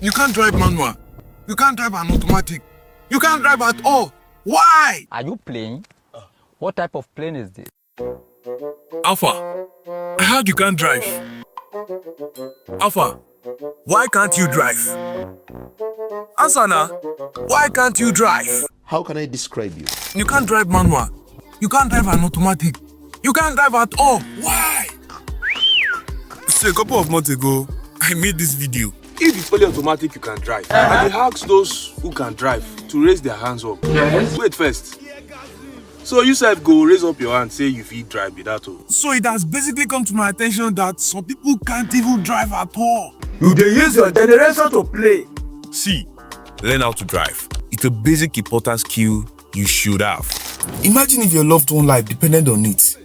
You can't drive manual. You can't drive an automatic. You can't drive at all. Why? Are you playing? What type of plane is this? Alpha, I heard you can't drive. Alpha, why can't you drive? Answer now. Why can't you drive? How can I describe you? You can't drive manual. You can't drive an automatic. You can't drive at all. Why? So a couple of months ago, I made this video. If it's fully automatic, you can drive. And they ask those who can drive to raise their hands up. Yes. Wait first. So you said go raise up your hand, say you feel drive without all. So it has basically come to my attention that some people can't even drive at all. You dey use your generation to play. See, learn how to drive. It's a basic important skill you should have. Imagine if your loved one life depended on it.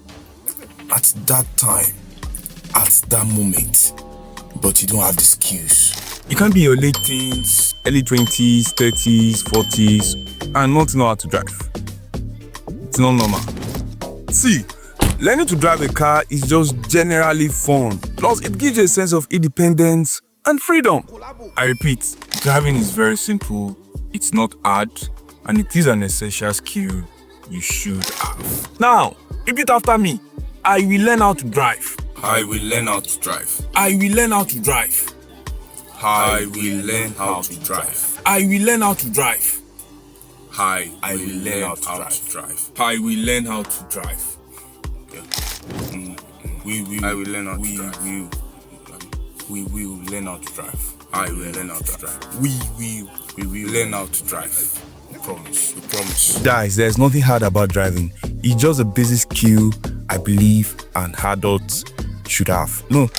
At that time, at that moment, but you don't have the skills. You can't be in your late teens, early 20s, 30s, 40s, and not know how to drive. It's not normal. See, learning to drive a car is just generally fun. Plus, it gives you a sense of independence and freedom. I repeat, driving is very simple, it's not hard, and it is an essential skill you should have. Now, repeat after me. I will learn how to drive. I will learn how to drive. I will learn how to drive. I will learn how to drive. I will learn how to drive. I will learn how to drive. I will learn how to drive. I will learn how to drive. We will learn how to drive. I will learn how to drive. We will learn how to drive. We promise. Guys, there's nothing hard about driving. It's just a basic skill I believe an adult should have. No,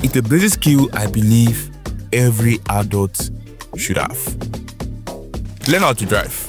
it's a basic skill I believe every adult should have. Learn how to drive.